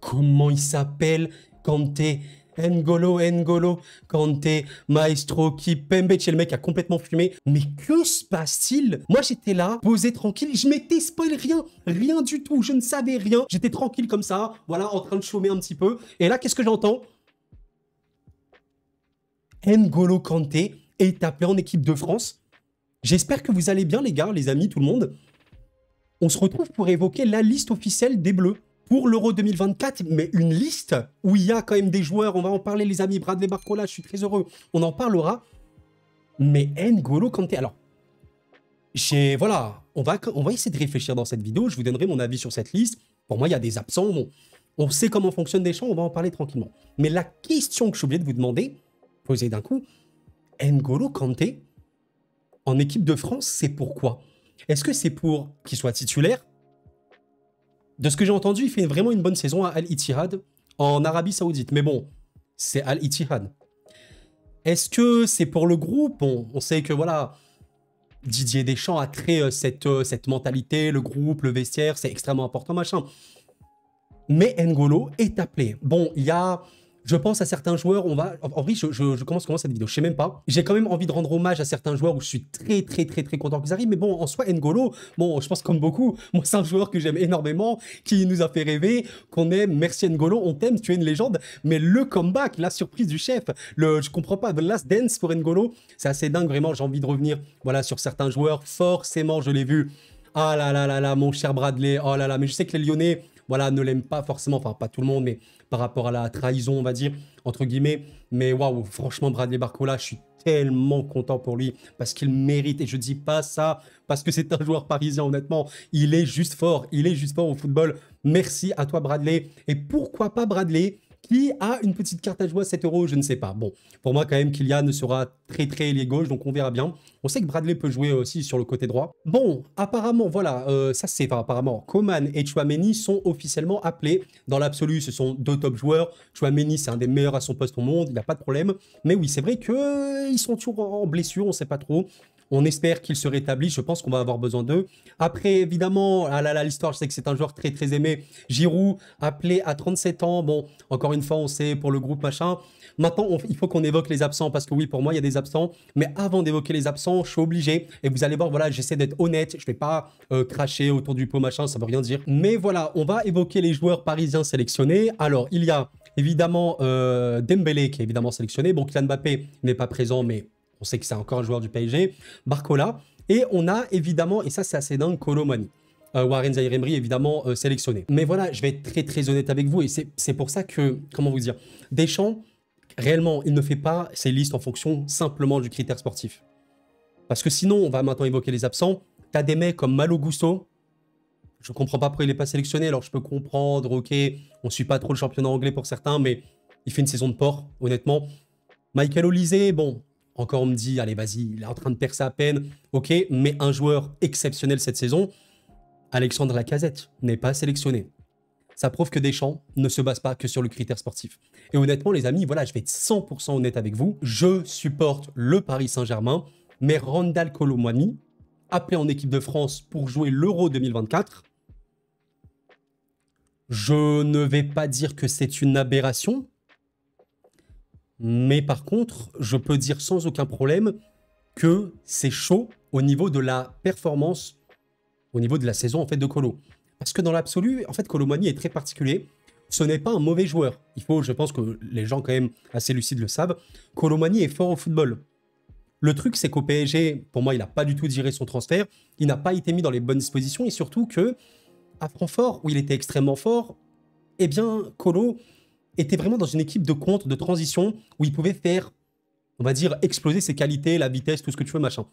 Comment il s'appelle? Kanté, N'Golo, Kanté, Maestro, Kipembe, le mec a complètement fumé. Mais que se passe-t-il? Moi, j'étais là, posé tranquille, je m'étais spoil rien du tout, je ne savais rien. J'étais tranquille comme ça, voilà, en train de chômer un petit peu. Et là, qu'est-ce que j'entends? N'Golo Kanté est appelé en équipe de France. J'espère que vous allez bien, les gars, les amis, tout le monde. On se retrouve pour évoquer la liste officielle des Bleus pour l'Euro 2024, mais une liste où il y a quand même des joueurs, on va en parler les amis, Bradley Barcola, je suis très heureux, on en parlera. Mais N'Golo Kanté, alors, voilà, on va essayer de réfléchir dans cette vidéo, je vous donnerai mon avis sur cette liste. Pour moi, il y a des absents, bon, on sait comment fonctionnent Deschamps, on va en parler tranquillement. Mais la question que je suis obligé de vous demander, posée d'un coup, N'Golo Kanté, en équipe de France, c'est pourquoi? Est-ce que c'est pour qu'il soit titulaire? De ce que j'ai entendu, il fait vraiment une bonne saison à Al-Ittihad en Arabie Saoudite. Mais bon, c'est Al-Ittihad. Est-ce que c'est pour le groupe? Bon, on sait que voilà, Didier Deschamps a créé cette mentalité, le groupe, le vestiaire, c'est extrêmement important, machin. Mais N'Golo est appelé. Bon, il y a... Je pense à certains joueurs, on va... En vrai, je commence comment cette vidéo? Je sais même pas. J'ai quand même envie de rendre hommage à certains joueurs où je suis très content qu'ils arrivent. Mais bon, en soi, N'Golo, bon, je pense comme beaucoup, moi, c'est un joueur que j'aime énormément, qui nous a fait rêver, qu'on aime. Merci N'Golo, on t'aime, tu es une légende. Mais le comeback, la surprise du chef, je comprends pas, The Last Dance pour N'Golo, c'est assez dingue, vraiment. J'ai envie de revenir, voilà, sur certains joueurs. Forcément, je l'ai vu. Ah là là là là, mon cher Bradley, oh là là. Mais je sais que les Lyonnais, voilà, ne l'aiment pas forcément, enfin, pas tout le monde, mais par rapport à la trahison, on va dire, entre guillemets. Mais waouh, franchement, Bradley Barcola, je suis tellement content pour lui parce qu'il mérite. Et je dis pas ça parce que c'est un joueur parisien, honnêtement. Il est juste fort au football. Merci à toi, Bradley. Et pourquoi pas Bradley qui a une petite carte à jouer à 7 €, je ne sais pas. Bon, pour moi, quand même, Kylian sera très ailier gauche, donc on verra bien. On sait que Bradley peut jouer aussi sur le côté droit. Bon, apparemment, voilà, ça c'est... Enfin, apparemment, Coman et Tchouaméni sont officiellement appelés. Dans l'absolu, ce sont deux top joueurs. Tchouaméni, c'est un des meilleurs à son poste au monde, il n'y a pas de problème. Mais oui, c'est vrai qu'ils sont toujours en blessure, on ne sait pas trop. On espère qu'il se rétablit. Je pense qu'on va avoir besoin d'eux. Après, évidemment, ah là là, l'histoire, je sais que c'est un joueur très aimé. Giroud, appelé à 37 ans. Bon, encore une fois, on sait pour le groupe, machin. Maintenant, il faut qu'on évoque les absents parce que oui, pour moi, il y a des absents. Mais avant d'évoquer les absents, je suis obligé. Et vous allez voir, voilà, j'essaie d'être honnête. Je ne vais pas cracher autour du pot, machin, ça ne veut rien dire. Mais voilà, on va évoquer les joueurs parisiens sélectionnés. Alors, il y a évidemment Dembélé qui est évidemment sélectionné. Bon, Kylian Mbappé n'est pas présent, mais... On sait que c'est encore un joueur du PSG, Barcola. Et on a évidemment, et ça c'est assez dingue, Kolo Muani. Warren Zaïre-Emery évidemment sélectionné. Mais voilà, je vais être très honnête avec vous et c'est pour ça que, comment vous dire, Deschamps, réellement, il ne fait pas ses listes en fonction simplement du critère sportif. Parce que sinon, on va maintenant évoquer les absents. T'as des mecs comme Malo Gusto. Je comprends pas pourquoi il n'est pas sélectionné. Alors je peux comprendre, ok, on suit pas trop le championnat anglais pour certains, mais il fait une saison de porc, honnêtement. Michael Olise, bon... Encore, on me dit, allez, vas-y, il est en train de percer à peine. Ok, mais un joueur exceptionnel cette saison, Alexandre Lacazette, n'est pas sélectionné. Ça prouve que Deschamps ne se base pas que sur le critère sportif. Et honnêtement, les amis, voilà, je vais être 100% honnête avec vous. Je supporte le Paris Saint-Germain, mais Randal Kolo Muani, appelé en équipe de France pour jouer l'Euro 2024, je ne vais pas dire que c'est une aberration, mais par contre, je peux dire sans aucun problème que c'est chaud au niveau de la performance, au niveau de la saison en fait de Kolo. Parce que dans l'absolu, en fait, Kolo Muani est très particulier. Ce n'est pas un mauvais joueur. Il faut, je pense que les gens quand même assez lucides le savent. Kolo Muani est fort au football. Le truc, c'est qu'au PSG, pour moi, il n'a pas du tout digéré son transfert. Il n'a pas été mis dans les bonnes dispositions et surtout que à Francfort, où il était extrêmement fort, eh bien, Kolo était vraiment dans une équipe de contre, de transition, où il pouvait faire, on va dire, exploser ses qualités, la vitesse, tout ce que tu veux, machin.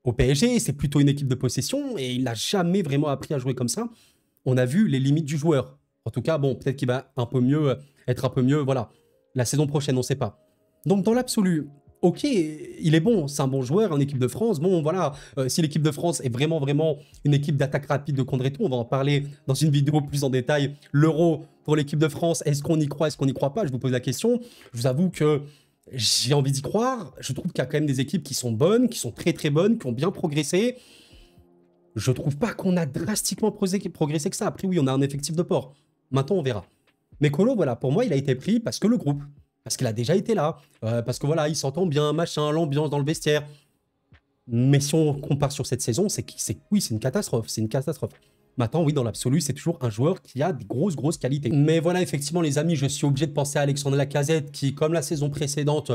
Au PSG, c'est plutôt une équipe de possession, et il n'a jamais vraiment appris à jouer comme ça. On a vu les limites du joueur. En tout cas, bon, peut-être qu'il va un peu mieux, être un peu mieux, voilà. La saison prochaine, on ne sait pas. Donc, dans l'absolu, ok, il est bon, c'est un bon joueur en équipe de France. Bon, voilà, si l'équipe de France est vraiment une équipe d'attaque rapide de contre et tout, on va en parler dans une vidéo plus en détail. L'Euro pour l'équipe de France, est-ce qu'on y croit, est-ce qu'on n'y croit pas? Je vous pose la question. Je vous avoue que j'ai envie d'y croire. Je trouve qu'il y a quand même des équipes qui sont bonnes, qui sont très bonnes, qui ont bien progressé. Je trouve pas qu'on a drastiquement progressé que ça. Après, oui, on a un effectif de port. Maintenant, on verra. Mais Kolo, voilà, pour moi, il a été pris parce que le groupe, parce qu'il a déjà été là, parce que voilà, il s'entend bien, machin, l'ambiance dans le vestiaire. Mais si on compare sur cette saison, oui, c'est une catastrophe, c'est une catastrophe. Maintenant, oui, dans l'absolu, c'est toujours un joueur qui a des grosses qualités. Mais voilà, effectivement, les amis, je suis obligé de penser à Alexandre Lacazette qui, comme la saison précédente,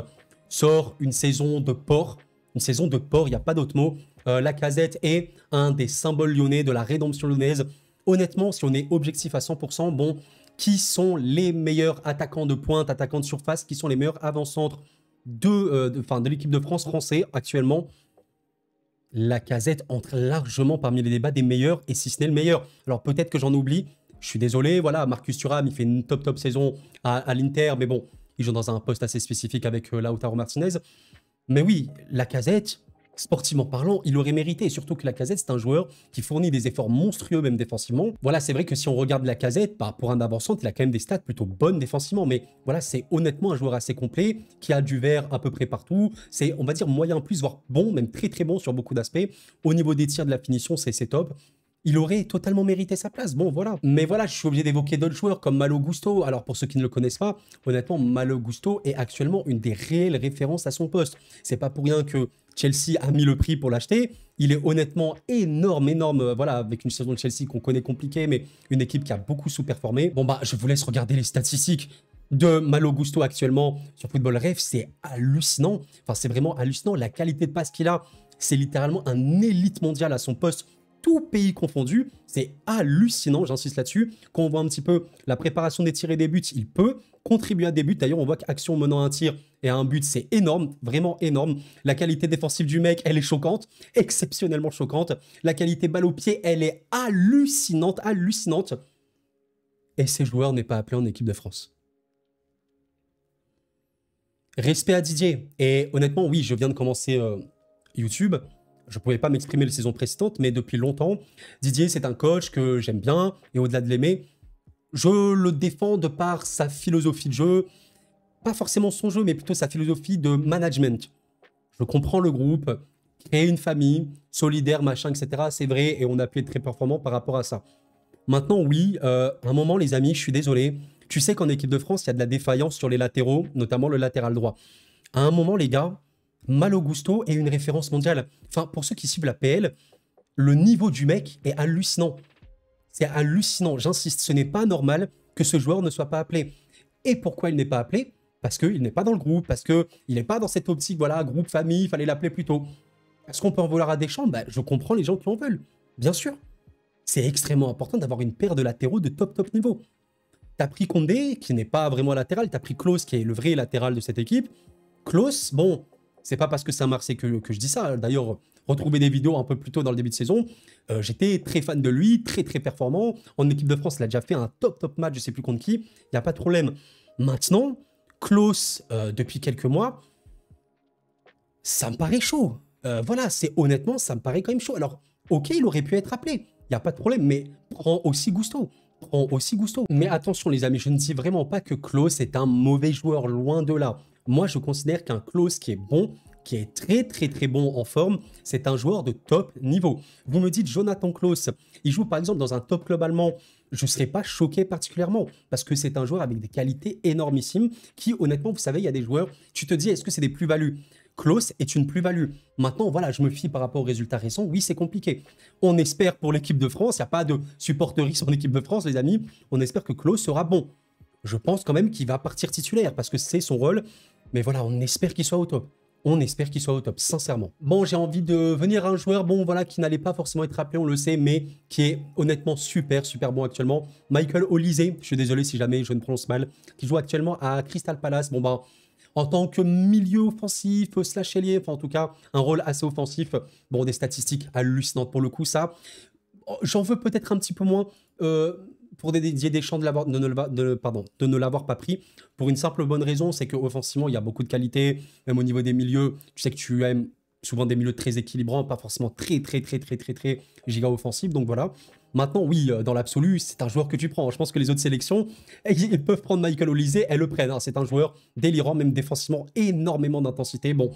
sort une saison de porc. Une saison de porc, il n'y a pas d'autre mot. Lacazette est un des symboles lyonnais, de la rédemption lyonnaise. Honnêtement, si on est objectif à 100%, bon, qui sont les meilleurs attaquants de pointe, attaquants de surface, qui sont les meilleurs avant-centres de l'équipe de France français actuellement? Lacazette entre largement parmi les débats des meilleurs, et si ce n'est le meilleur. Alors peut-être que j'en oublie, je suis désolé, voilà, Marcus Thuram, il fait une top saison à l'Inter, mais bon, il joue dans un poste assez spécifique avec Lautaro Martinez. Mais oui, Lacazette, sportivement parlant, il aurait mérité, et surtout que Lacazette, c'est un joueur qui fournit des efforts monstrueux, même défensivement. Voilà, c'est vrai que si on regarde Lacazette, bah, pour un avant-centre, il a quand même des stats plutôt bonnes défensivement, mais voilà, c'est honnêtement un joueur assez complet, qui a du vert à peu près partout. C'est, on va dire, moyen plus, voire bon, même très bon sur beaucoup d'aspects. Au niveau des tirs, de la finition, c'est top. Il aurait totalement mérité sa place, bon voilà. Mais voilà, je suis obligé d'évoquer d'autres joueurs comme Malo Gusto. Alors pour ceux qui ne le connaissent pas, honnêtement, Malo Gusto est actuellement une des réelles références à son poste. C'est pas pour rien que Chelsea a mis le prix pour l'acheter. Il est honnêtement énorme, voilà, avec une saison de Chelsea qu'on connaît compliquée, mais une équipe qui a beaucoup sous-performé. Bon bah, je vous laisse regarder les statistiques de Malo Gusto actuellement sur Football Ref, c'est hallucinant. Enfin, c'est vraiment hallucinant. La qualité de passe qu'il a, c'est littéralement un élite mondial à son poste, tout pays confondu. C'est hallucinant, j'insiste là-dessus. Quand on voit un petit peu la préparation des tirs et des buts, il peut contribuer à des buts. D'ailleurs, on voit qu'action menant un tir et à un but, c'est énorme, vraiment énorme. La qualité défensive du mec, elle est choquante, exceptionnellement choquante. La qualité balle au pied, elle est hallucinante. Et ces joueurs n'est pas appelé en équipe de France. Respect à Didier. Et honnêtement, oui, je viens de commencer YouTube. Je ne pouvais pas m'exprimer les saisons précédentes, mais depuis longtemps, Didier, c'est un coach que j'aime bien. Et au-delà de l'aimer, je le défends de par sa philosophie de jeu. Pas forcément son jeu, mais plutôt sa philosophie de management. Je comprends le groupe, créer une famille, solidaire, machin, etc. C'est vrai, et on a pu être très performant par rapport à ça. Maintenant, oui, à un moment, les amis, je suis désolé. Tu sais qu'en équipe de France, il y a de la défaillance sur les latéraux, notamment le latéral droit. À un moment, les gars, Malo Gusto est une référence mondiale. Enfin, pour ceux qui suivent la PL, le niveau du mec est hallucinant. C'est hallucinant, j'insiste, ce n'est pas normal que ce joueur ne soit pas appelé. Et pourquoi il n'est pas appelé? Parce qu'il n'est pas dans le groupe, parce qu'il n'est pas dans cette optique, voilà, groupe, famille, il fallait l'appeler plus tôt. Est-ce qu'on peut en vouloir à Deschamps? Bah, je comprends les gens qui en veulent, bien sûr. C'est extrêmement important d'avoir une paire de latéraux de top niveau. T'as pris Condé, qui n'est pas vraiment latéral, t'as pris Klose, qui est le vrai latéral de cette équipe. Klose, bon, c'est pas parce que c'est un Marseillais que je dis ça. D'ailleurs, retrouvez des vidéos un peu plus tôt dans le début de saison. J'étais très fan de lui, très performant. En équipe de France, il a déjà fait un top match, je sais plus contre qui. Il n'y a pas de problème. Maintenant, Klose, depuis quelques mois, ça me paraît chaud. Voilà, honnêtement, ça me paraît quand même chaud. Alors, ok, il aurait pu être appelé. Il n'y a pas de problème, mais prends aussi Gusto. Mais attention les amis, je ne dis vraiment pas que Klose est un mauvais joueur, loin de là. Moi, je considère qu'un Klose qui est bon, qui est très bon en forme, c'est un joueur de top niveau. Vous me dites Jonathan Klose, il joue par exemple dans un top club allemand, je ne serais pas choqué particulièrement, parce que c'est un joueur avec des qualités énormissimes, qui honnêtement, vous savez, il y a des joueurs, tu te dis, est-ce que c'est des plus-values? Klose est une plus-value. Maintenant, voilà, je me fie par rapport aux résultats récents. Oui, c'est compliqué. On espère pour l'équipe de France, il n'y a pas de supporterie en équipe de France, les amis. On espère que Klose sera bon. Je pense quand même qu'il va partir titulaire parce que c'est son rôle. Mais voilà, on espère qu'il soit au top. Sincèrement. Bon, j'ai envie de venir à un joueur, bon, voilà, qui n'allait pas forcément être appelé, on le sait, mais qui est honnêtement super bon actuellement. Michael Olise, je suis désolé si jamais je ne prononce mal, qui joue actuellement à Crystal Palace. Bon, bah, en tant que milieu offensif, slash ailier, enfin en tout cas, un rôle assez offensif. Bon, des statistiques hallucinantes pour le coup, ça. J'en veux peut-être un petit peu moins pour Didier Deschamps de ne l'avoir pas pris. Pour une simple bonne raison, c'est qu'offensivement, il y a beaucoup de qualité. Même au niveau des milieux, tu sais que tu aimes souvent des milieux très équilibrants, pas forcément très giga offensifs. Donc voilà. Maintenant, oui, dans l'absolu, c'est un joueur que tu prends. Je pense que les autres sélections, ils peuvent prendre Michael Olise, elles le prennent. Hein. C'est un joueur délirant, même défensivement, énormément d'intensité. Bon,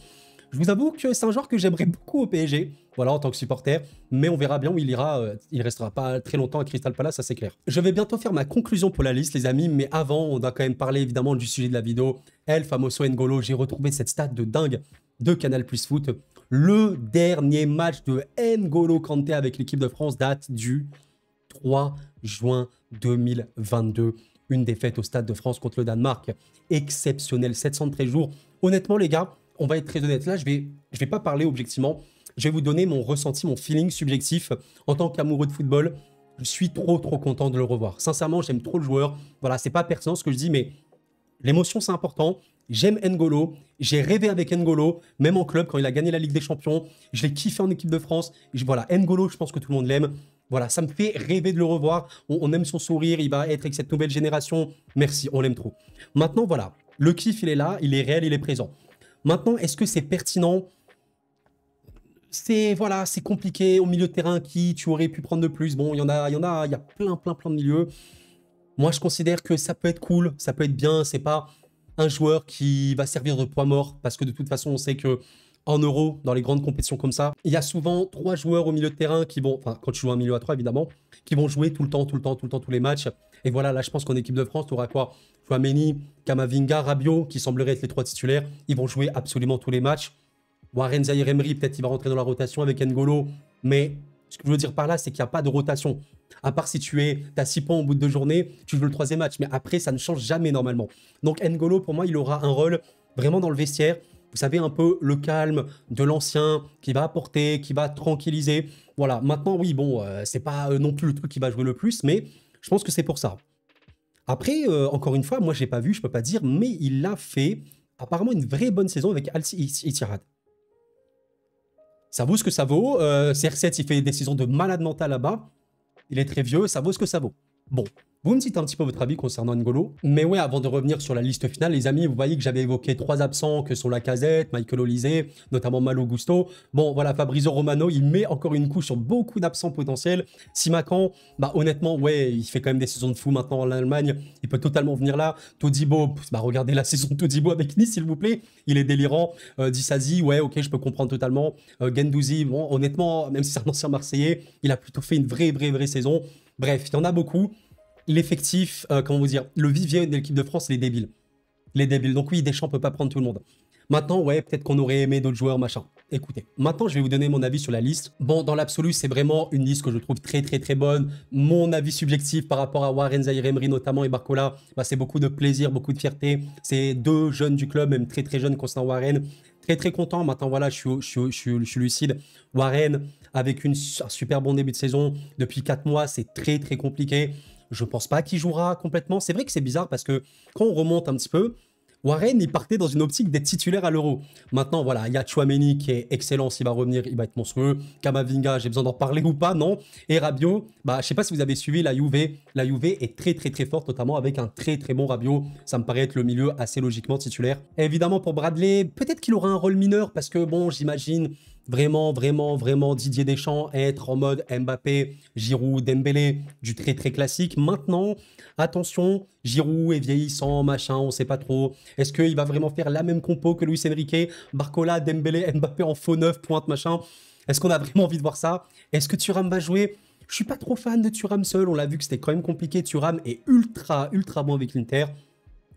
Je vous avoue que c'est un joueur que j'aimerais beaucoup au PSG, voilà, en tant que supporter, mais on verra bien où il ira. Il restera pas très longtemps à Crystal Palace, ça c'est clair. Je vais bientôt faire ma conclusion pour la liste, les amis, mais avant, on doit quand même parler évidemment du sujet de la vidéo. El Famoso N'Golo, j'ai retrouvé cette stat de dingue de Canal Plus Foot. Le dernier match de N'Golo Kanté avec l'équipe de France date du 3 juin 2022. Une défaite au Stade de France contre le Danemark. Exceptionnel, 713 jours. Honnêtement, les gars, on va être très honnête. Là, je vais pas parler objectivement. Je vais vous donner mon ressenti, mon feeling subjectif. En tant qu'amoureux de football, je suis trop content de le revoir. Sincèrement, j'aime trop le joueur. Voilà, c'est pas pertinent ce que je dis, mais l'émotion, c'est important. J'aime N'Golo. J'ai rêvé avec N'Golo, même en club, quand il a gagné la Ligue des Champions. Je l'ai kiffé en équipe de France. Voilà, N'Golo, je pense que tout le monde l'aime. Voilà, ça me fait rêver de le revoir. On aime son sourire. Il va être avec cette nouvelle génération. Merci, on l'aime trop. Maintenant, voilà, le kiff, il est là. Il est réel, il est présent. Maintenant, est-ce que c'est pertinent? Voilà, c'est compliqué. Au milieu de terrain, qui tu aurais pu prendre de plus? Bon, il y a plein de milieux. Moi, je considère que ça peut être cool, ça peut être bien. C'est pas un joueur qui va servir de poids mort parce que de toute façon, on sait que en Euro, dans les grandes compétitions comme ça, il y a souvent 3 joueurs au milieu de terrain qui vont, enfin, quand tu joues un milieu à 3, évidemment, qui vont jouer tout le temps, tous les matchs. Et voilà, là, je pense qu'en équipe de France, tu auras quoi? Tchouaméni, Kamavinga, Rabiot, qui sembleraient être les 3 titulaires. Ils vont jouer absolument tous les matchs. Warren Zaïre-Emery, peut-être il va rentrer dans la rotation avec N'Golo. Mais ce que je veux dire par là, c'est qu'il n'y a pas de rotation. À part si tu as 6 points au bout de 2 journées, tu joues le 3e match. Mais après, ça ne change jamais normalement. Donc N'Golo, pour moi, il aura un rôle vraiment dans le vestiaire. Vous savez, un peu le calme de l'ancien qui va apporter, qui va tranquilliser. Voilà, maintenant, oui, bon, c'est pas non plus le truc qui va jouer le plus, mais je pense que c'est pour ça. Après, encore une fois, moi, je n'ai pas vu, je peux pas dire, mais il a fait apparemment une vraie bonne saison avec Al Ittihad. Ça vaut ce que ça vaut. CR7, il fait des saisons de malade mental là-bas. Il est très vieux, ça vaut ce que ça vaut. Bon, vous me dites un petit peu votre avis concernant N'Golo. Mais ouais, avant de revenir sur la liste finale, les amis, vous voyez que j'avais évoqué 3 absents que sont Lacazette, Michael Olise, notamment Malo Gusto. Bon, voilà, Fabrizio Romano, il met encore une couche sur beaucoup d'absents potentiels. Simakan, bah honnêtement, ouais, il fait quand même des saisons de fou maintenant en Allemagne. Il peut totalement venir là. Todibo, bah regardez la saison de Todibo avec Nice, s'il vous plaît. Il est délirant. Disasi, ouais, ok, je peux comprendre totalement. Gendouzi, bon, honnêtement, même si c'est un ancien Marseillais, il a plutôt fait une vraie saison. Bref, il y en a beaucoup. L'effectif, comment vous dire, le vivier de l'équipe de France, il est débile. Il est débile. Donc oui, Deschamps peut pas prendre tout le monde. Maintenant, ouais, peut-être qu'on aurait aimé d'autres joueurs, machin. Écoutez, maintenant, je vais vous donner mon avis sur la liste. Bon, dans l'absolu, c'est vraiment une liste que je trouve très bonne. Mon avis subjectif par rapport à Warren Zaïre-Emery notamment et Barcola, bah, c'est beaucoup de plaisir, beaucoup de fierté. C'est 2 jeunes du club, même très jeunes concernant Warren. Très content. Maintenant, voilà, je suis lucide. Warren, avec un super bon début de saison, depuis 4 mois, c'est très compliqué. Je pense pas qu'il jouera complètement. C'est vrai que c'est bizarre parce que quand on remonte un petit peu, Warren, il partait dans une optique d'être titulaire à l'Euro. Maintenant, voilà, il y a Tchouaméni qui est excellent. S'il va revenir, il va être monstrueux. Kamavinga, j'ai besoin d'en parler ou pas, non? Et Rabiot, bah, je sais pas si vous avez suivi la Juve. La Juve est très forte, notamment avec un très bon Rabiot. Ça me paraît être le milieu assez logiquement titulaire. Et évidemment, pour Bradley, peut-être qu'il aura un rôle mineur parce que, bon, j'imagine vraiment Didier Deschamps être en mode Mbappé, Giroud, Dembélé, du très classique. Maintenant, attention, Giroud est vieillissant, machin, on sait pas trop. Est-ce qu'il va vraiment faire la même compo que Luis Enrique, Barcola, Dembélé, Mbappé en faux neuf, pointe, machin? Est-ce qu'on a vraiment envie de voir ça? Est-ce que Thuram va jouer? Je suis pas trop fan de Thuram seul, on l'a vu que c'était quand même compliqué. Thuram est ultra bon avec l'Inter.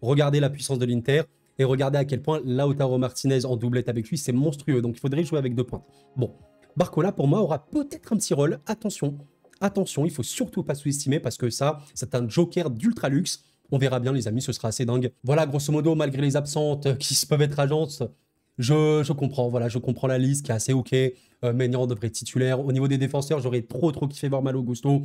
Regardez la puissance de l'Inter. Et regardez à quel point Lautaro Martinez en doublette avec lui, c'est monstrueux. Donc il faudrait jouer avec 2 pointes. Bon, Barcola pour moi aura peut-être un petit rôle. Attention, il faut surtout pas sous-estimer parce que ça, c'est un joker d'ultra luxe. On verra bien les amis, ce sera assez dingue. Voilà, grosso modo, malgré les absentes qui peuvent être agentes, je comprends. Voilà, je comprends la liste qui est assez ok. Maignan devrait être titulaire. Au niveau des défenseurs, j'aurais trop kiffé voir Malo Gusto.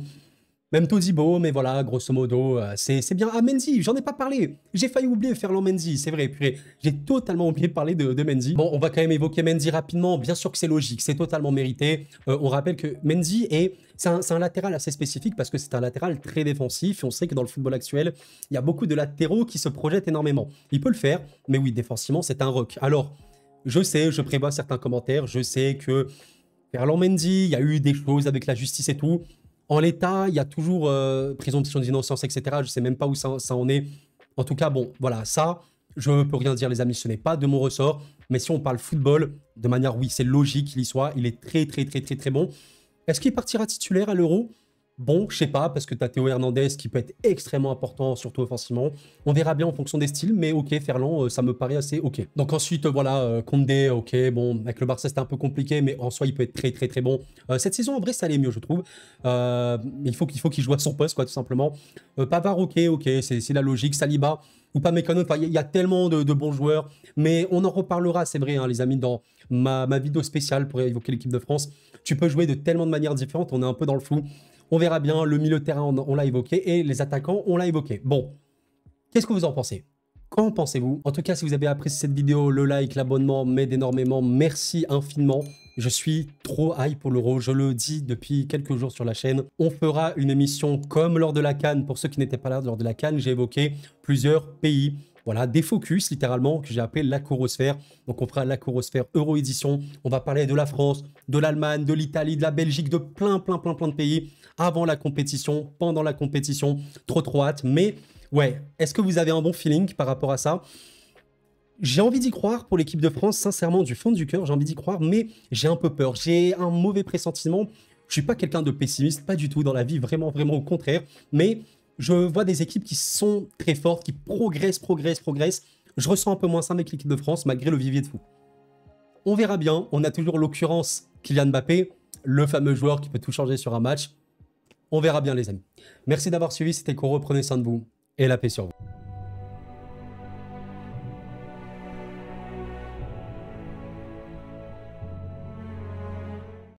Même Todibo, mais voilà, grosso modo, c'est bien. Ah, Mendy, j'en ai pas parlé. J'ai failli oublier Ferland Mendy, c'est vrai, purée. J'ai totalement oublié de parler de Mendy. Bon, on va quand même évoquer Mendy rapidement. Bien sûr que c'est logique, c'est totalement mérité. On rappelle que Mendy c'est un latéral assez spécifique parce que c'est un latéral très défensif. Et on sait que dans le football actuel, il y a beaucoup de latéraux qui se projettent énormément. Il peut le faire, mais oui, défensivement, c'est un rock. Alors, je sais, je prévois certains commentaires. Je sais que Ferland Mendy, il y a eu des choses avec la justice et tout. En l'état, il y a toujours présomption d'innocence, etc. Je ne sais même pas où ça en est. En tout cas, bon, voilà, ça, Je ne peux rien dire, les amis, ce n'est pas de mon ressort. Mais si on parle football, de manière, oui, c'est logique qu'il y soit. Il est très, très, très, très, très bon. Est-ce qu'il partira titulaire à l'Euro? Bon, je sais pas, parce que tu as Théo Hernandez qui peut être extrêmement important, surtout offensivement. On verra bien en fonction des styles, mais ok, Ferland, ça me paraît assez ok. Donc ensuite, voilà, Koundé, ok, bon, avec le Barça, c'était un peu compliqué, mais en soi, il peut être très, très, très bon. Cette saison, en vrai, ça allait mieux, je trouve. Il faut qu'il joue à son poste, quoi, tout simplement. Pavard, ok, c'est la logique. Saliba, ou pas Mécano, enfin, il y a tellement de bons joueurs, mais on en reparlera, c'est vrai, hein, les amis, dans ma vidéo spéciale pour évoquer l'équipe de France. Tu peux jouer de tellement de manières différentes, on est un peu dans le flou. On verra bien, le milieu de terrain, on l'a évoqué, et les attaquants, on l'a évoqué. Bon, qu'est-ce que vous en pensez? Qu'en pensez-vous? En tout cas, si vous avez apprécié cette vidéo, le like, l'abonnement m'aide énormément. Merci infiniment. Je suis trop hype pour l'Euro, je le dis depuis quelques jours sur la chaîne. On fera une émission comme lors de la CAN. Pour ceux qui n'étaient pas là lors de la CAN, j'ai évoqué plusieurs pays. Voilà, des focus littéralement que j'ai appelé la Corosphère. Donc on fera la Corosphère Euro Édition. On va parler de la France, de l'Allemagne, de l'Italie, de la Belgique, de plein de pays avant la compétition, pendant la compétition. Trop hâte. Mais ouais, est-ce que vous avez un bon feeling par rapport à ça? J'ai envie d'y croire pour l'équipe de France, sincèrement, du fond du cœur, j'ai envie d'y croire, mais j'ai un peu peur. J'ai un mauvais pressentiment. Je suis pas quelqu'un de pessimiste, pas du tout dans la vie, vraiment au contraire. Mais je vois des équipes qui sont très fortes, qui progressent. Je ressens un peu moins ça avec l'équipe de France, malgré le vivier de fou. On verra bien. On a toujours l'occurrence Kylian Mbappé, le fameux joueur qui peut tout changer sur un match. On verra bien, les amis. Merci d'avoir suivi, c'était Koro, prenez soin de vous et la paix sur vous.